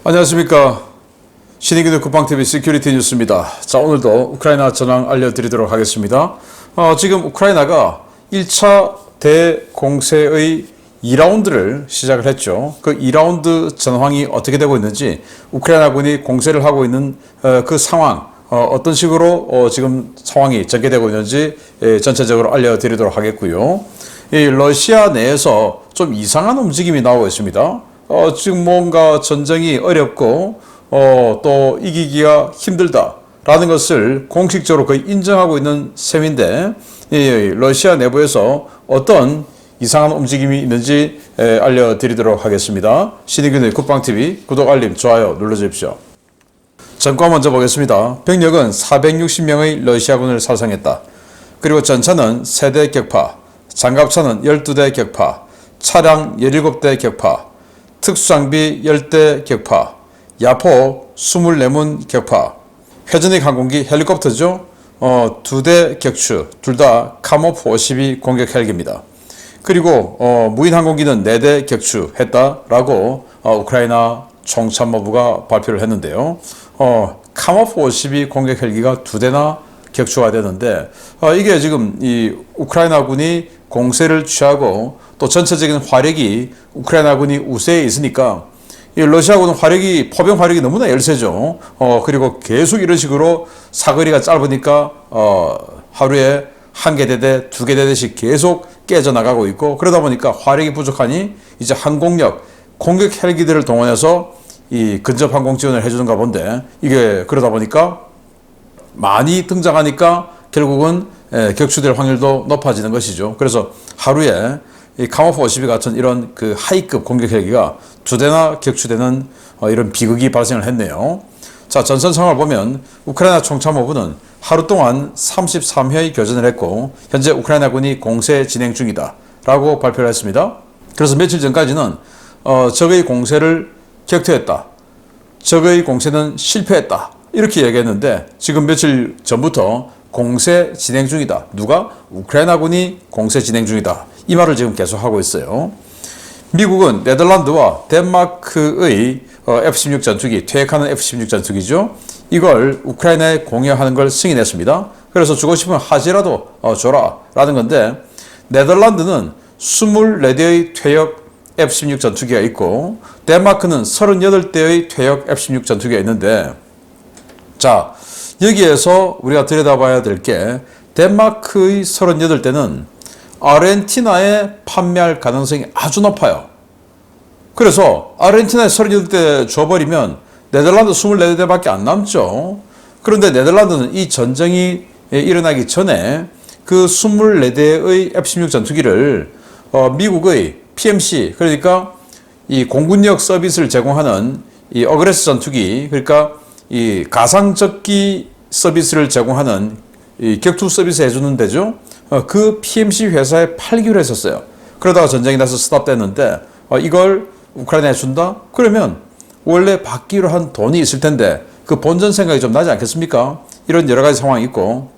안녕하십니까. 신의균의 국방TV 시큐리티 뉴스입니다. 자, 오늘도 우크라이나 전황 알려드리도록 하겠습니다. 지금 우크라이나가 1차 대공세의 2라운드를 시작을 했죠. 그 2라운드 전황이 어떻게 되고 있는지, 우크라이나군이 공세를 하고 있는 그 상황, 어떤 식으로 지금 상황이 전개되고 있는지 전체적으로 알려드리도록 하겠고요. 이 러시아 내에서 좀 이상한 움직임이 나오고 있습니다. 지금 뭔가 전쟁이 어렵고 또 이기기가 힘들다라는 것을 공식적으로 거의 인정하고 있는 셈인데, 러시아 내부에서 어떤 이상한 움직임이 있는지 알려드리도록 하겠습니다. 신의균의 국방TV 구독, 알림, 좋아요 눌러주십시오. 전과 먼저 보겠습니다. 병력은 460명의 러시아군을 살상했다. 그리고 전차는 3대 격파, 장갑차는 12대 격파, 차량 17대 격파, 특수장비 10대 격파, 야포 24문 격파, 회전익 항공기 헬리콥터죠. 2대 격추, 둘 다 카모프 52 공격 헬기입니다. 그리고 무인 항공기는 4대 격추했다라고 우크라이나 총참모부가 발표를 했는데요. 카모프 52 공격 헬기가 2대나 격추가 되는데, 이게 지금 이 우크라이나군이 공세를 취하고 또 전체적인 화력이 우크라이나군이 우세에 있으니까 이 러시아군은 포병 화력이 너무나 열세죠. 그리고 계속 이런 식으로 사거리가 짧으니까 하루에 1개 대대, 2개 대대씩 계속 깨져 나가고 있고, 그러다 보니까 화력이 부족하니 이제 항공력, 공격 헬기들을 동원해서 이 근접 항공 지원을 해주는가 본데, 이게 그러다 보니까 많이 등장하니까 결국은 격추될 확률도 높아지는 것이죠. 그래서 하루에 이 카모프 52 같은 이런 그 하이급 공격 헬기가 2대나 격추되는 이런 비극이 발생을 했네요. 자, 전선 상황을 보면 우크라이나 총참모부는 하루 동안 33회의 교전을 했고, 현재 우크라이나군이 공세 진행 중이다 라고 발표를 했습니다. 그래서 며칠 전까지는 적의 공세를 격퇴했다, 적의 공세는 실패했다, 이렇게 얘기했는데, 지금 며칠 전부터 공세 진행 중이다. 누가? 우크라이나군이 공세 진행 중이다. 이 말을 지금 계속하고 있어요. 미국은 네덜란드와 덴마크의 F-16 전투기, 퇴役하는 F-16 전투기죠. 이걸 우크라이나에 공여하는 걸 승인했습니다. 그래서 주고 싶으면 하지라도 줘라 라는 건데, 네덜란드는 24대의 퇴역 F-16 전투기가 있고, 덴마크는 38대의 퇴역 F-16 전투기가 있는데, 자, 여기에서 우리가 들여다봐야 될 게, 덴마크의 38대는 아르헨티나에 판매할 가능성이 아주 높아요. 그래서 아르헨티나에 38대 줘버리면 네덜란드 24대밖에 안 남죠. 그런데 네덜란드는 이 전쟁이 일어나기 전에 그 24대의 F-16 전투기를 미국의 PMC, 그러니까 이 공군력 서비스를 제공하는 이 어그레스 전투기, 그러니까 이 가상적기 서비스를 제공하는 이 격투 서비스 해주는 데죠. 그 PMC 회사에 팔기로 했었어요. 그러다가 전쟁이 나서 스탑됐는데, 이걸 우크라이나에 준다? 그러면 원래 받기로 한 돈이 있을 텐데 그 본전 생각이 좀 나지 않겠습니까? 이런 여러 가지 상황이 있고,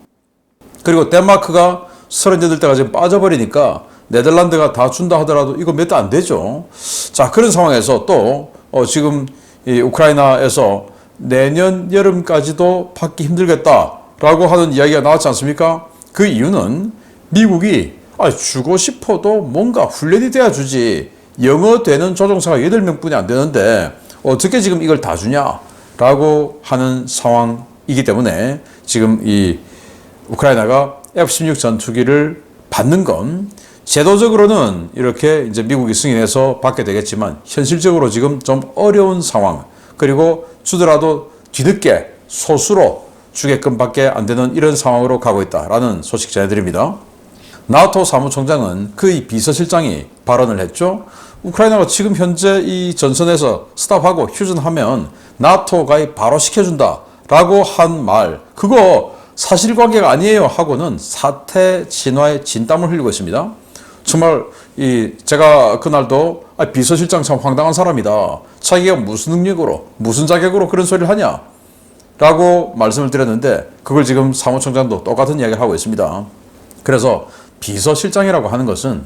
그리고 덴마크가 38대가 지금 빠져버리니까 네덜란드가 다 준다 하더라도 이거 몇 대 안 되죠. 자, 그런 상황에서 또 지금 이 우크라이나에서 내년 여름까지도 받기 힘들겠다라고 하는 이야기가 나왔지 않습니까? 그 이유는 미국이 주고 싶어도 뭔가 훈련이 돼야 주지, 영어 되는 조종사가 8명뿐이 안 되는데 어떻게 지금 이걸 다 주냐라고 하는 상황이기 때문에 지금 이 우크라이나가 F-16 전투기를 받는 건 제도적으로는 이렇게 이제 미국이 승인해서 받게 되겠지만, 현실적으로 지금 좀 어려운 상황, 그리고 주더라도 뒤늦게 소수로 주게끔 밖에 안 되는 이런 상황으로 가고 있다라는 소식 전해드립니다. 나토 사무총장은 그의 비서실장이 발언을 했죠. 우크라이나가 지금 현재 이 전선에서 스탑하고 휴전하면 나토 가입 바로 시켜준다라고 한 말, 그거 사실관계가 아니에요 하고는 사태 진화에 진땀을 흘리고 있습니다. 정말 제가 그날도 비서실장 참 황당한 사람이다, 자기가 무슨 능력으로 무슨 자격으로 그런 소리를 하냐 라고 말씀을 드렸는데, 그걸 지금 사무총장도 똑같은 이야기를 하고 있습니다. 그래서 비서실장이라고 하는 것은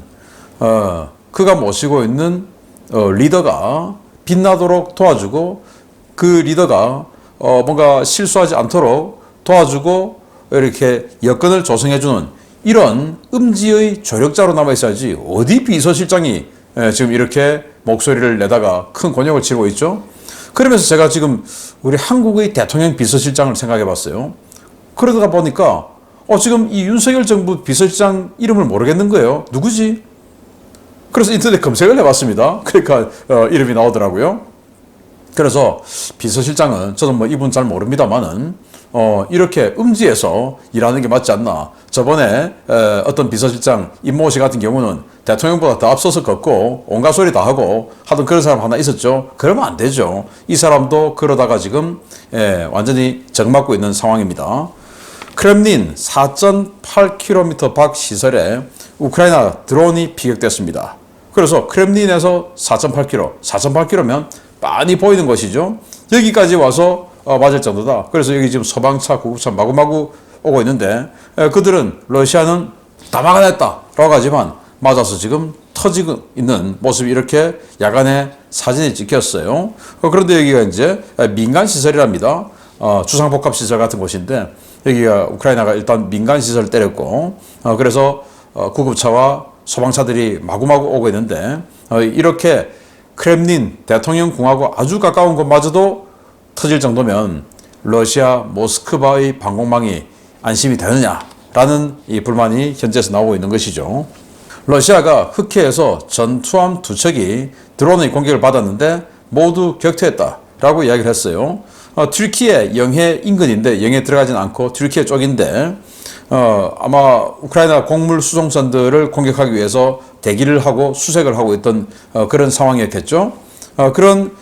그가 모시고 있는 리더가 빛나도록 도와주고 그 리더가 뭔가 실수하지 않도록 도와주고 이렇게 여건을 조성해주는 이런 음지의 조력자로 남아있어야지 어디 비서실장이 지금 이렇게 목소리를 내다가 큰 곤욕을 치르고 있죠. 그러면서 제가 지금 우리 한국의 대통령 비서실장을 생각해 봤어요. 그러다가 보니까 지금 이 윤석열 정부 비서실장 이름을 모르겠는 거예요. 누구지? 그래서 인터넷 검색을 해봤습니다. 그러니까 이름이 나오더라고요. 그래서 비서실장은 저는 뭐 이분 잘 모릅니다만은 이렇게 음지에서 일하는 게 맞지 않나. 저번에 어떤 비서실장 임모 씨 같은 경우는 대통령보다 더 앞서서 걷고 온갖 소리 다 하고 하던 그런 사람 하나 있었죠. 그러면 안 되죠. 이 사람도 그러다가 지금 완전히 정맞고 있는 상황입니다. 크렘린 4.8km 밖 시설에 우크라이나 드론이 피격됐습니다. 그래서 크렘린에서 4.8km, 4.8km면 많이 보이는 것이죠. 여기까지 와서 맞을 정도다. 그래서 여기 지금 소방차, 구급차 마구마구 오고 있는데 그들은 러시아는 다 막아냈다 라고 하지만 맞아서 지금 터지고 있는 모습이 이렇게 야간에 사진이 찍혔어요. 그런데 여기가 이제 민간 시설이랍니다. 주상복합시설 같은 곳인데 여기가 우크라이나가 일단 민간 시설을 때렸고 그래서 구급차와 소방차들이 마구마구 오고 있는데 이렇게 크렘린 대통령 궁하고 아주 가까운 곳마저도 터질 정도면 러시아 모스크바의 방공망이 안심이 되느냐라는 이 불만이 현지에서 나오고 있는 것이죠. 러시아가 흑해에서 전투함 2척이 드론의 공격을 받았는데 모두 격퇴했다라고 이야기를 했어요. 튀르키예 영해 인근인데 영해 들어가진 않고 튀르키예 쪽인데 아마 우크라이나 곡물 수송선들을 공격하기 위해서 대기를 하고 수색을 하고 있던 그런 상황이었겠죠. 그런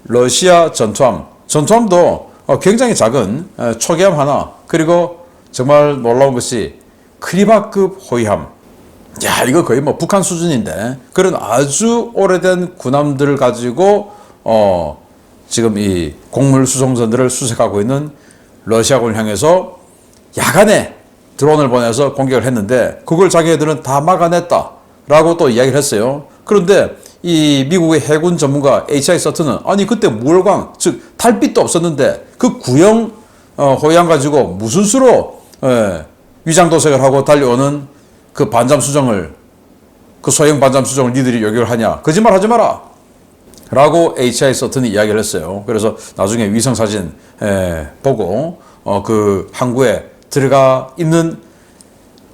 러시아 전투함도 굉장히 작은 초계함 하나, 그리고 정말 놀라운 것이 크리바급 호위함. 야, 이거 거의 뭐 북한 수준인데 그런 아주 오래된 군함들을 가지고 지금 이 곡물 수송선들을 수색하고 있는 러시아군을 향해서 야간에 드론을 보내서 공격을 했는데 그걸 자기네들은 다 막아냈다라고 또 이야기를 했어요. 그런데 이 미국의 해군 전문가 H.I. 서튼은 아니 그때 무얼광 즉 달빛도 없었는데 그 구형 호위함 가지고 무슨 수로 위장 도색을 하고 달려오는 그 반잠 수정을 그 소형 반잠 수정을 니들이 요격을 하냐, 거짓말 하지 마라 라고 H.I. 서튼이 이야기를 했어요. 그래서 나중에 위성 사진 보고 그 항구에 들어가 있는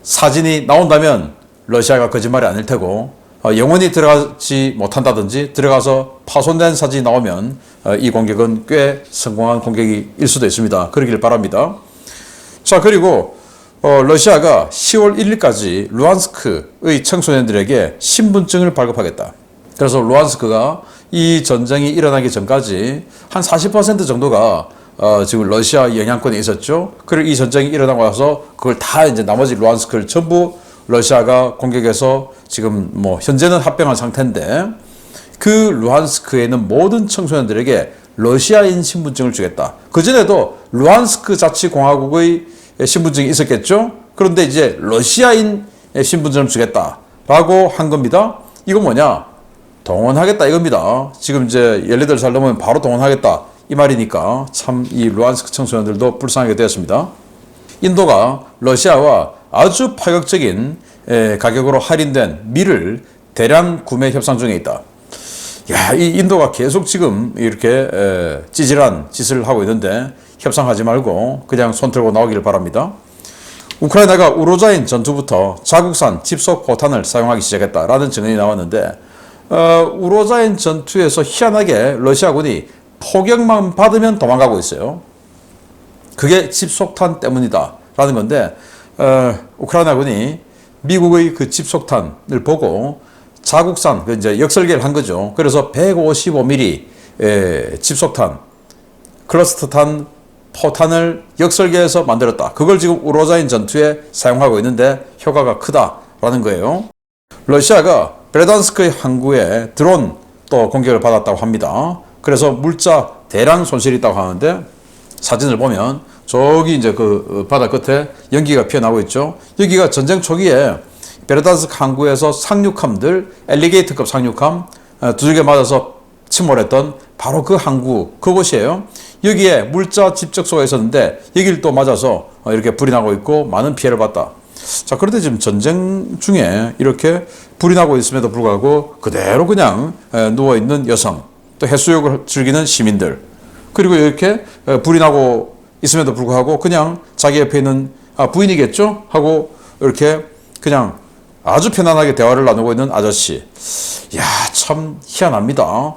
사진이 나온다면 러시아가 거짓말이 아닐 테고 영원히 들어가지 못한다든지 들어가서 파손된 사진이 나오면 이 공격은 꽤 성공한 공격일 수도 있습니다. 그러길 바랍니다. 자, 그리고 러시아가 10월 1일까지 루안스크의 청소년들에게 신분증을 발급하겠다. 그래서 루안스크가 이 전쟁이 일어나기 전까지 한 40% 정도가 지금 러시아 영향권에 있었죠. 그리고 이 전쟁이 일어나고 나서 그걸 다 이제 나머지 루안스크를 전부 러시아가 공격해서 지금 뭐 현재는 합병한 상태인데 그 루안스크에는 모든 청소년들에게 러시아인 신분증을 주겠다. 그전에도 루안스크 자치공화국의 신분증이 있었겠죠. 그런데 이제 러시아인 신분증을 주겠다라고 한 겁니다. 이거 뭐냐? 동원하겠다 이겁니다. 지금 이제 18살 넘으면 바로 동원하겠다 이 말이니까 참 이 루안스크 청소년들도 불쌍하게 되었습니다. 인도가 러시아와 아주 파격적인 가격으로 할인된 밀을 대량 구매 협상 중에 있다. 야, 이 인도가 계속 지금 이렇게 찌질한 짓을 하고 있는데 협상하지 말고 그냥 손 들고 나오기를 바랍니다. 우크라이나가 우로자인 전투부터 자국산 집속 포탄을 사용하기 시작했다라는 증언이 나왔는데 우로자인 전투에서 희한하게 러시아군이 포격만 받으면 도망가고 있어요. 그게 집속탄 때문이다 라는 건데 우크라이나군이 미국의 그 집속탄을 보고 자국산 이제 역설계를 한 거죠. 그래서 155mm 집속탄 클러스터탄 포탄을 역설계해서 만들었다. 그걸 지금 우로자인 전투에 사용하고 있는데 효과가 크다라는 거예요. 러시아가 베르단스크의 항구에 드론 또 공격을 받았다고 합니다. 그래서 물자 대량 손실이 있다고 하는데 사진을 보면 저기 이제 그 바다 끝에 연기가 피어나고 있죠. 여기가 전쟁 초기에 베르단스크 항구에서 상륙함들, 엘리게이터급 상륙함 2개 맞아서 침몰했던 바로 그 항구, 그곳이에요. 여기에 물자 집적소가 있었는데 여기를 또 맞아서 이렇게 불이 나고 있고 많은 피해를 봤다. 자, 그런데 지금 전쟁 중에 이렇게 불이 나고 있음에도 불구하고 그대로 그냥 누워있는 여성, 또 해수욕을 즐기는 시민들, 그리고 이렇게 불이 나고 있음에도 불구하고 그냥 자기 옆에 있는 부인이겠죠? 하고 이렇게 그냥 아주 편안하게 대화를 나누고 있는 아저씨. 야, 참 희한합니다.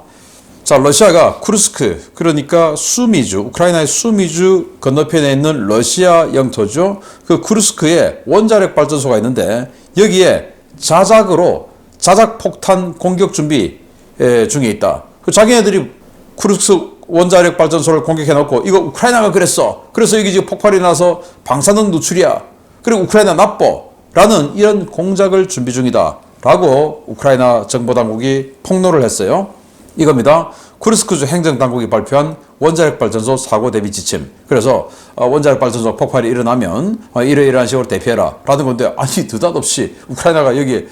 자, 러시아가 쿠르스크, 그러니까 수미주, 우크라이나의 수미주 건너편에 있는 러시아 영토죠. 그 쿠르스크에 원자력 발전소가 있는데 여기에 자작 폭탄 공격 준비 중에 있다. 그 자기네들이 쿠르스크 원자력 발전소를 공격해놓고 이거 우크라이나가 그랬어. 그래서 여기 지금 폭발이 나서 방사능 누출이야. 그리고 우크라이나 나빠. 라는 이런 공작을 준비 중이다. 라고 우크라이나 정보당국이 폭로를 했어요. 이겁니다. 쿠르스크주 행정당국이 발표한 원자력 발전소 사고 대비 지침. 그래서 원자력 발전소 폭발이 일어나면 이러이러한 식으로 대피해라 라는 건데, 아니 느닷없이 우크라이나가 여기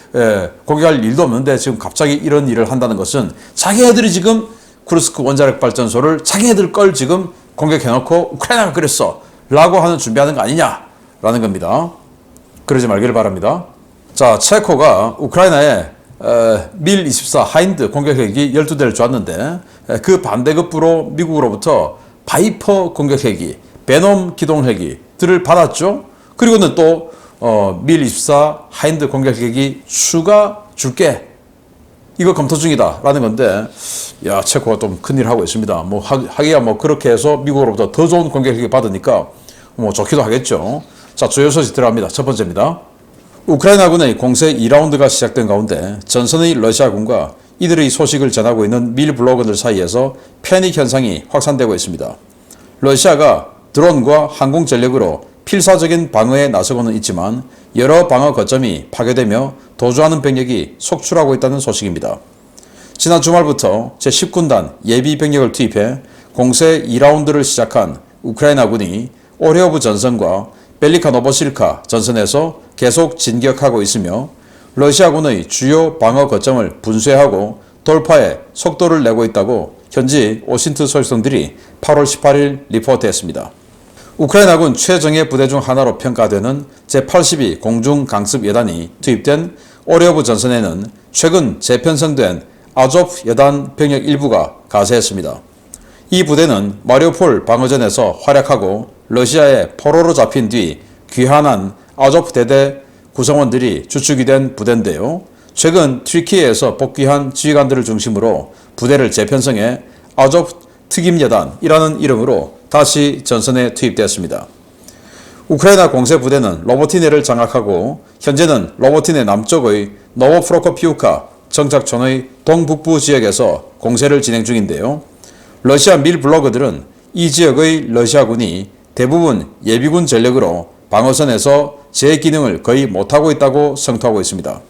공격할 일도 없는데 지금 갑자기 이런 일을 한다는 것은 자기네들이 지금 쿠르스크 원자력 발전소를 자기네들 걸 지금 공격해놓고 우크라이나가 그랬어 라고 하는 준비하는 거 아니냐 라는 겁니다. 그러지 말기를 바랍니다. 자, 체코가 우크라이나에 밀-24 하인드 공격헬기 12대를 줬는데 그 반대급부로 미국으로부터 바이퍼 공격헬기, 베놈 기동헬기들을 받았죠. 그리고는 또 밀-24 하인드 공격헬기 추가 줄게. 이거 검토 중이다 라는 건데, 야, 체코가 좀 큰일 하고 있습니다. 뭐 하기야 뭐 그렇게 해서 미국으로부터 더 좋은 공격헬기 받으니까 뭐 좋기도 하겠죠. 자, 주요 소식 들어갑니다. 첫 번째입니다. 우크라이나군의 공세 2라운드가 시작된 가운데 전선의 러시아군과 이들의 소식을 전하고 있는 밀 블로거들 사이에서 패닉 현상이 확산되고 있습니다. 러시아가 드론과 항공 전력으로 필사적인 방어에 나서고는 있지만 여러 방어 거점이 파괴되며 도주하는 병력이 속출하고 있다는 소식입니다. 지난 주말부터 제10군단 예비 병력을 투입해 공세 2라운드를 시작한 우크라이나군이 오레오브 전선과 벨리카 노보실카 전선에서 계속 진격하고 있으며 러시아군의 주요 방어 거점을 분쇄하고 돌파에 속도를 내고 있다고 현지 오신트 소식통들이 8월 18일 리포트했습니다. 우크라이나군 최정예 부대 중 하나로 평가되는 제82 공중강습여단이 투입된 오레오브 전선에는 최근 재편성된 아조프 여단 병력 일부가 가세했습니다. 이 부대는 마리우폴 방어전에서 활약하고 러시아의 포로로 잡힌 뒤 귀환한 아조프 대대 구성원들이 주축이 된 부대인데요. 최근 튀르키예에서 복귀한 지휘관들을 중심으로 부대를 재편성해 아조프 특임여단이라는 이름으로 다시 전선에 투입되었습니다. 우크라이나 공세 부대는 로보티네를 장악하고 현재는 로보티네 남쪽의 노보프로코피우카 정착촌의 동북부 지역에서 공세를 진행 중인데요. 러시아 밀 블로거들은 이 지역의 러시아군이 대부분 예비군 전력으로 방어선에서 제 기능을 거의 못하고 있다고 성토하고 있습니다.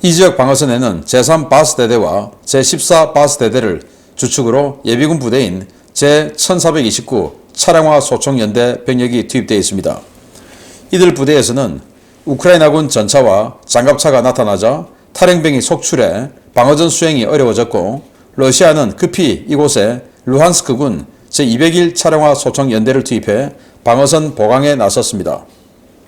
이 지역 방어선에는 제3 바스대대와 제14 바스대대를 주축으로 예비군 부대인 제1429 차량화 소총연대 병력이 투입되어 있습니다. 이들 부대에서는 우크라이나군 전차와 장갑차가 나타나자 탈행병이 속출해 방어전 수행이 어려워졌고, 러시아는 급히 이곳에 루한스크군 제201 차량화 소총연대를 투입해 방어선 보강에 나섰습니다.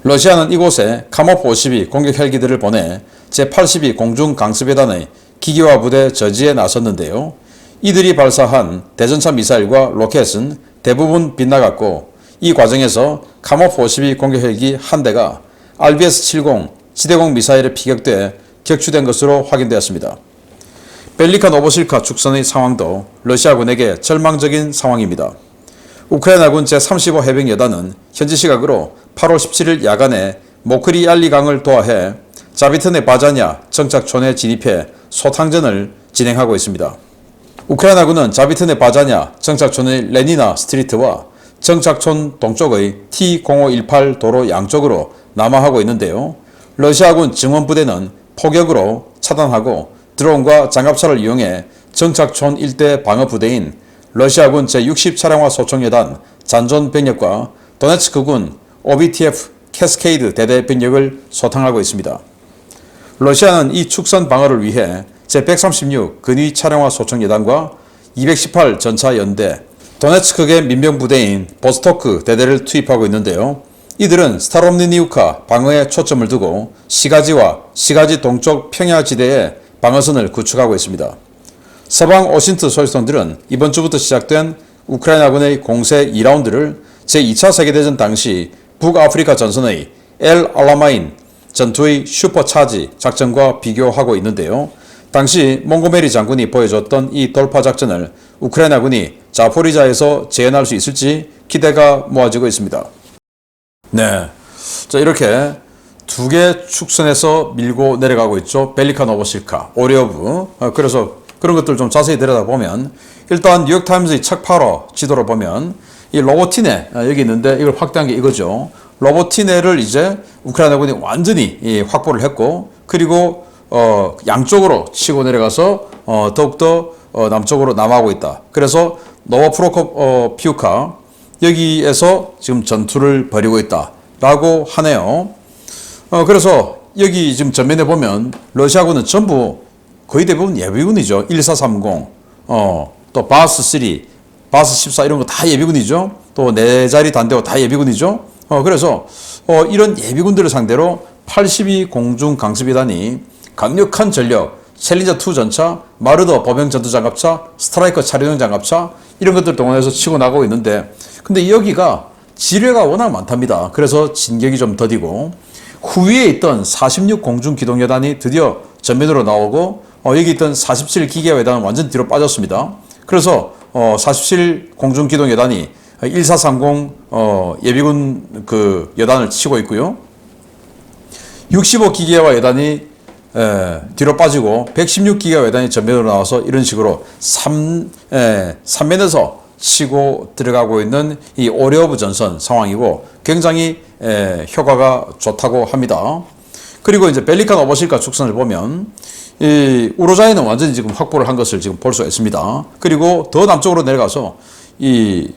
러시아는 이곳에 카모프 52 공격 헬기들을 보내 제82 공중강습여단의 기계화 부대 저지에 나섰는데요. 이들이 발사한 대전차 미사일과 로켓은 대부분 빗나갔고, 이 과정에서 카모프 52 공격 헬기 한 대가 RBS-70 지대공 미사일에 피격돼 격추된 것으로 확인되었습니다. 벨리카 노보실카 축선의 상황도 러시아군에게 절망적인 상황입니다. 우크라이나군 제35 해병여단은 현지 시각으로 8월 17일 야간에 모크리알리강을 도하해 자비트네 바자냐 정착촌에 진입해 소탕전을 진행하고 있습니다. 우크라이나군은 자비트네 바자냐 정착촌의 레니나 스트리트와 정착촌 동쪽의 T0518 도로 양쪽으로 남하하고 있는데요. 러시아군 증원부대는 포격으로 차단하고 드론과 장갑차를 이용해 정착촌 일대 방어부대인 러시아군 제60 차량화 소총여단 잔존 병력과 도네츠크군 OBTF 캐스케이드 대대 병력을 소탕하고 있습니다. 러시아는 이 축선 방어를 위해 제136 근위 차량화 소총여단과 218 전차 연대, 도네츠크계 민병부대인 보스토크 대대를 투입하고 있는데요. 이들은 스타롬니니우카 방어에 초점을 두고 시가지와 시가지 동쪽 평야지대에 방어선을 구축하고 있습니다. 서방 오신트 소유성들은 이번 주부터 시작된 우크라이나군의 공세 2라운드를 제2차 세계대전 당시 북아프리카 전선의 엘 알라마인 전투의 슈퍼차지 작전과 비교하고 있는데요. 당시 몽고메리 장군이 보여줬던 이 돌파 작전을 우크라이나군이 자포리자에서 재현할 수 있을지 기대가 모아지고 있습니다. 네, 자 이렇게 두 개 축선에서 밀고 내려가고 있죠. 벨리카 노보실카, 오리오브. 그래서 그런 것들 좀 자세히 들여다보면 일단 뉴욕타임즈의 책 8호 지도를 보면 이 로보티네 여기 있는데 이걸 확대한 게 이거죠. 로보티네를 이제 우크라이나군이 완전히 확보를 했고 그리고 양쪽으로 치고 내려가서 더욱더 남쪽으로 남하고 있다. 그래서 노보프로코피우카 여기에서 지금 전투를 벌이고 있다라고 하네요. 그래서 여기 지금 전면에 보면 러시아군은 전부 거의 대부분 예비군이죠. 1430, 또 바스3, 바스14 이런 거 다 예비군이죠. 또 네 자리 단대고 다 예비군이죠. 그래서 이런 예비군들을 상대로 82 공중 강습비단이 강력한 전력, 챌린저2 전차, 마르더 보병 전투장갑차, 스트라이커 차량용 장갑차 이런 것들 동원해서 치고 나가고 있는데 근데 여기가 지뢰가 워낙 많답니다. 그래서 진격이 좀 더디고 후위에 있던 46 공중기동여단이 드디어 전면으로 나오고 여기 있던 47 기계여단은 완전 뒤로 빠졌습니다. 그래서 47 공중기동여단이 1430 예비군 그 여단을 치고 있고요. 65 기계화 여단이 뒤로 빠지고 116 기계화 여단이 전면으로 나와서 이런 식으로 3면에서 치고 들어가고 있는 이 오리오브 전선 상황이고 굉장히 효과가 좋다고 합니다. 그리고 이제 벨리카 노보실카 축선을 보면 이 우로자이는 완전히 지금 확보를 한 것을 지금 볼 수가 있습니다. 그리고 더 남쪽으로 내려가서 이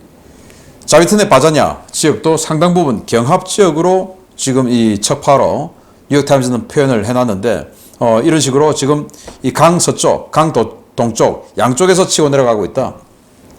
자비트네 바자냐 지역도 상당 부분 경합 지역으로 지금 이 척파로 뉴욕타임즈는 표현을 해놨는데 이런 식으로 지금 이 강 서쪽, 강 동쪽 양쪽에서 치고 내려가고 있다.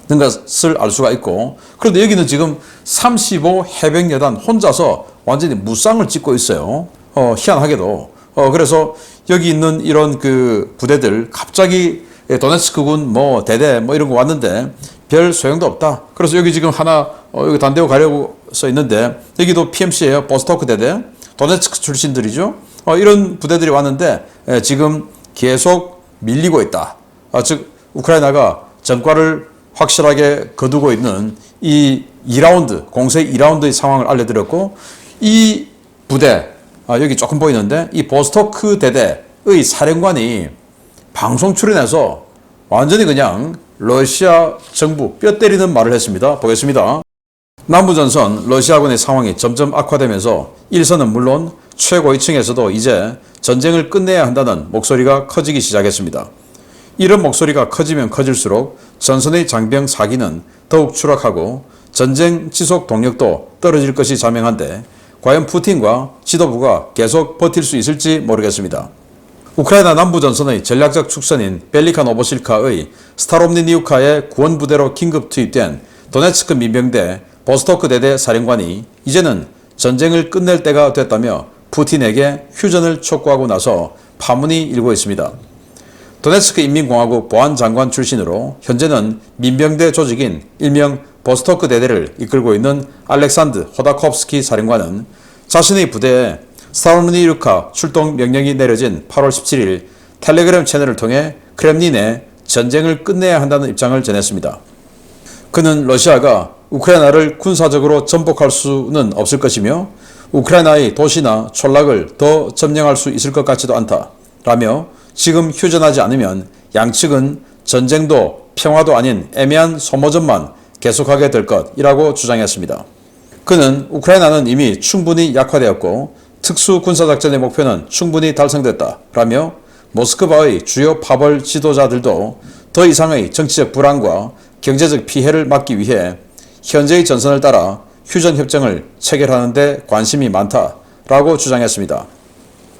는 것을 알 수가 있고 그런데 여기는 지금 35 해병여단 혼자서 완전히 무쌍을 찍고 있어요. 희한하게도 그래서 여기 있는 이런 그 부대들 갑자기 도네츠크군 뭐 대대 뭐 이런 거 왔는데 별 소용도 없다. 그래서 여기 지금 하나 여기 단대고 가려고 써 있는데 여기도 PMC예요. 보스토크 대대 도네츠크 출신들이죠. 이런 부대들이 왔는데 지금 계속 밀리고 있다. 즉 우크라이나가 전과를 확실하게 거두고 있는 이 2라운드, 공세 2라운드의 상황을 알려드렸고 이 부대, 여기 조금 보이는데 이 보스토크 대대의 사령관이 방송 출연해서 완전히 그냥 러시아 정부 뼈 때리는 말을 했습니다. 보겠습니다. 남부전선 러시아군의 상황이 점점 악화되면서 일선은 물론 최고위층에서도 이제 전쟁을 끝내야 한다는 목소리가 커지기 시작했습니다. 이런 목소리가 커지면 커질수록 전선의 장병 사기는 더욱 추락하고 전쟁 지속 동력도 떨어질 것이 자명한데 과연 푸틴과 지도부가 계속 버틸 수 있을지 모르겠습니다. 우크라이나 남부전선의 전략적 축선인 벨리카 노보실카의 스타롬니니우카의 구원부대로 긴급 투입된 도네츠크 민병대 보스토크 대대 사령관이 이제는 전쟁을 끝낼 때가 됐다며 푸틴에게 휴전을 촉구하고 나서 파문이 일고 있습니다. 도네츠크 인민공화국 보안장관 출신으로 현재는 민병대 조직인 일명 보스토크 대대를 이끌고 있는 알렉산드 호다콥스키 사령관은 자신의 부대에 스타롬니니우카 출동 명령이 내려진 8월 17일 텔레그램 채널을 통해 크렘린에 전쟁을 끝내야 한다는 입장을 전했습니다. 그는 러시아가 우크라이나를 군사적으로 전복할 수는 없을 것이며 우크라이나의 도시나 촌락을 더 점령할 수 있을 것 같지도 않다 라며 지금 휴전하지 않으면 양측은 전쟁도 평화도 아닌 애매한 소모전만 계속하게 될 것이라고 주장했습니다. 그는 우크라이나는 이미 충분히 약화되었고 특수 군사작전의 목표는 충분히 달성됐다 라며 모스크바의 주요 파벌 지도자들도 더 이상의 정치적 불안과 경제적 피해를 막기 위해 현재의 전선을 따라 휴전협정을 체결하는 데 관심이 많다라고 주장했습니다.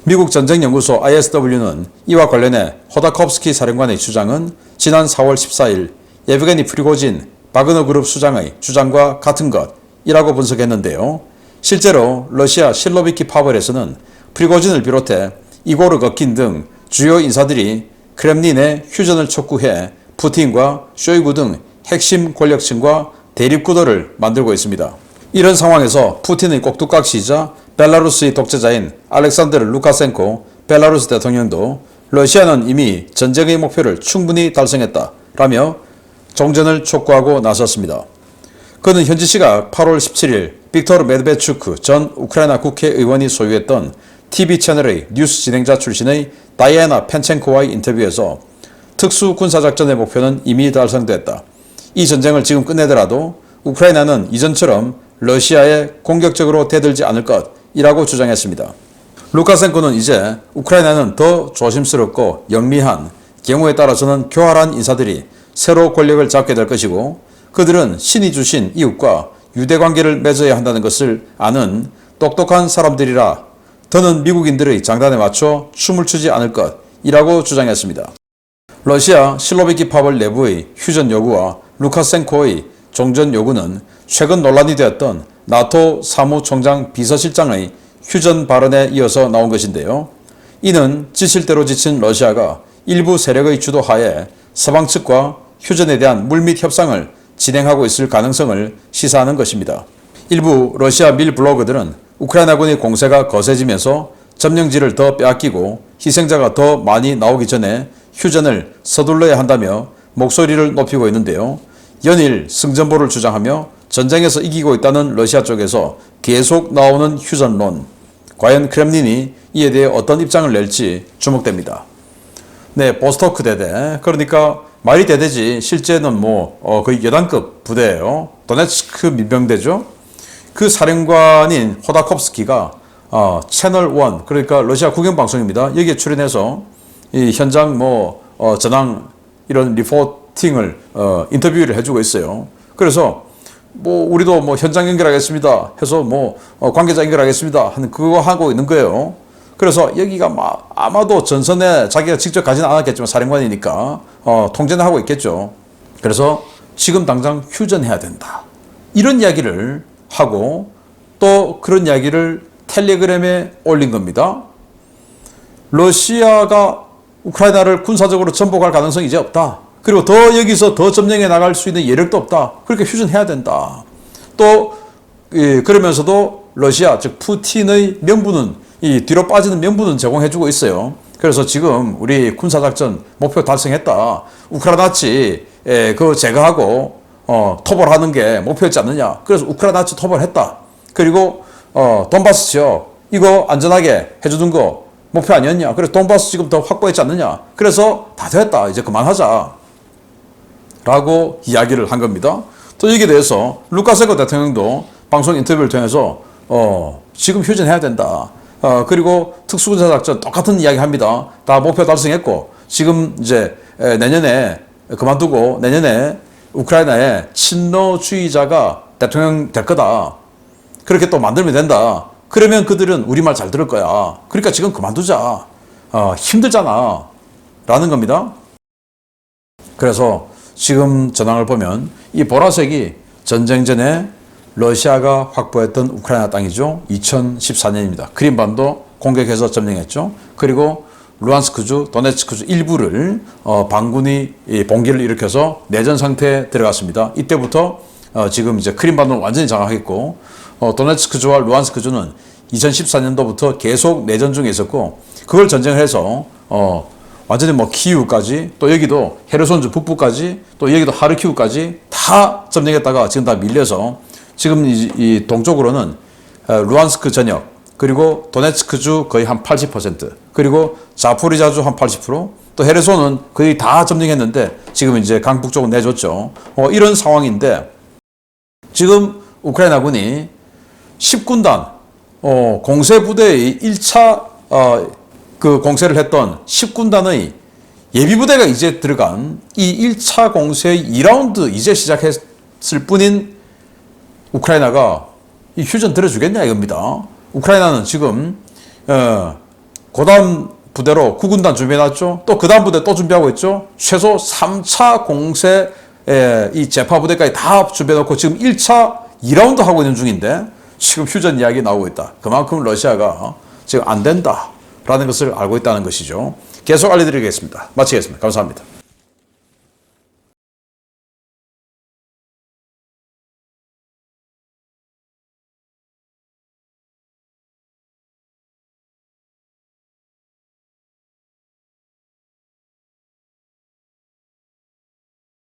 미국 전쟁연구소 ISW는 이와 관련해 호다콥스키 사령관의 주장은 지난 4월 14일 예브게니 프리고진 바그너 그룹 수장의 주장과 같은 것이라고 분석했는데요. 실제로 러시아 실로비키 파벌에서는 프리고진을 비롯해 이고르 거킨 등 주요 인사들이 크렘린의 휴전을 촉구해 푸틴과 쇼이구 등 핵심 권력층과 대립구도를 만들고 있습니다. 이런 상황에서 푸틴의 꼭두각시이자 벨라루스의 독재자인 알렉산드르 루카센코 벨라루스 대통령도 러시아는 이미 전쟁의 목표를 충분히 달성했다라며 종전을 촉구하고 나섰습니다. 그는 현지 시각 8월 17일 빅토르 메드베추크 전 우크라이나 국회의원이 소유했던 TV 채널의 뉴스 진행자 출신의 다이애나 펜첸코와의 인터뷰에서 특수군사작전의 목표는 이미 달성됐다. 이 전쟁을 지금 끝내더라도 우크라이나는 이전처럼 러시아에 공격적으로 대들지 않을 것이라고 주장했습니다. 루카센코는 이제 우크라이나는 더 조심스럽고 영리한, 경우에 따라서는 교활한 인사들이 새로 권력을 잡게 될 것이고 그들은 신이 주신 이웃과 유대관계를 맺어야 한다는 것을 아는 똑똑한 사람들이라 더는 미국인들의 장단에 맞춰 춤을 추지 않을 것이라고 주장했습니다. 러시아 실로비키 파벌 내부의 휴전 요구와 루카센코의 종전 요구는 최근 논란이 되었던 나토 사무총장 비서실장의 휴전 발언에 이어서 나온 것인데요. 이는 지칠대로 지친 러시아가 일부 세력의 주도하에 서방 측과 휴전에 대한 물밑 협상을 진행하고 있을 가능성을 시사하는 것입니다. 일부 러시아 밀 블로거들은 우크라이나군의 공세가 거세지면서 점령지를 더 빼앗기고 희생자가 더 많이 나오기 전에 휴전을 서둘러야 한다며 목소리를 높이고 있는데요. 연일 승전보를 주장하며 전쟁에서 이기고 있다는 러시아 쪽에서 계속 나오는 휴전론. 과연 크렘린이 이에 대해 어떤 입장을 낼지 주목됩니다. 네, 보스토크 대대. 그러니까 말이 대대지 실제는 거의 여단급 부대예요. 도네츠크 민병대죠. 그 사령관인 호다콥스키가 채널 1, 그러니까 러시아 국영방송입니다. 여기에 출연해서 이 현장 전황 이런 리포팅을 인터뷰를 해주고 있어요. 그래서 우리도 현장 연결하겠습니다 해서 관계자 연결하겠습니다 하는 그거 하고 있는 거예요. 그래서 여기가 아마도 전선에 자기가 직접 가지는 않았겠지만 사령관이니까 통제는 하고 있겠죠. 그래서 지금 당장 휴전해야 된다 이런 이야기를 하고 또 그런 이야기를 텔레그램에 올린 겁니다. 러시아가 우크라이나를 군사적으로 전복할 가능성이 이제 없다. 그리고 더 여기서 더 점령해 나갈 수 있는 여력도 없다. 그렇게 휴전해야 된다. 또 그러면서도 러시아 즉 푸틴의 명분은 이 뒤로 빠지는 명분은 제공해주고 있어요. 그래서 지금 우리 군사작전 목표 달성했다. 우크라이나치 그거 제거하고 토벌하는 게 목표였지 않느냐. 그래서 우크라이나치 토벌했다. 그리고 돈바스 지역 이거 안전하게 해주는 거 목표 아니었냐. 그래서 돈바스 지금 더 확보했지 않느냐. 그래서 다 됐다. 이제 그만하자. 라고 이야기를 한 겁니다. 또 여기에 대해서 루카센코 대통령도 방송 인터뷰를 통해서 지금 휴전해야 된다. 그리고 특수군사작전 똑같은 이야기 합니다. 다 목표 달성했고 지금 이제 내년에 그만두고 내년에 우크라이나에 친러주의자가 대통령 될 거다. 그렇게 또 만들면 된다. 그러면 그들은 우리 말 잘 들을 거야. 그러니까 지금 그만두자. 힘들잖아. 라는 겁니다. 그래서 지금 전황을 보면 이 보라색이 전쟁 전에 러시아가 확보했던 우크라이나 땅이죠. 2014년입니다. 크림반도 공격해서 점령했죠. 그리고 루안스크주, 도네츠크주 일부를 반군이 봉기를 일으켜서 내전 상태에 들어갔습니다. 이때부터 지금 이제 크림반도는 완전히 장악했고 도네츠크주와 루안스크주는 2014년도부터 계속 내전 중에 있었고 그걸 전쟁을 해서 완전히 키이우까지 또 여기도 헤르손주 북부까지 또 여기도 하르키우까지 다 점령했다가 지금 다 밀려서 지금 이 동쪽으로는 루안스크 전역 그리고 도네츠크주 거의 한 80% 그리고 자포리자주 한 80%또 헤르손은 거의 다 점령했는데 지금 이제 강북 쪽은 내줬죠. 이런 상황인데 지금 우크라이나군이 10군단 공세부대의 1차 그 공세를 했던 10군단의 예비부대가 이제 들어간 이 1차 공세의 2라운드 이제 시작했을 뿐인 우크라이나가 이 휴전 들어주겠냐 이겁니다. 우크라이나는 지금 그 다음 부대로 9군단 준비해놨죠. 또 그 다음 부대 또 준비하고 있죠. 최소 3차 공세 이 재파 부대까지 다 준비해놓고 지금 1차 2라운드 하고 있는 중인데 지금 휴전 이야기 나오고 있다. 그만큼 러시아가 지금 안 된다라는 것을 알고 있다는 것이죠. 계속 알려드리겠습니다. 마치겠습니다. 감사합니다.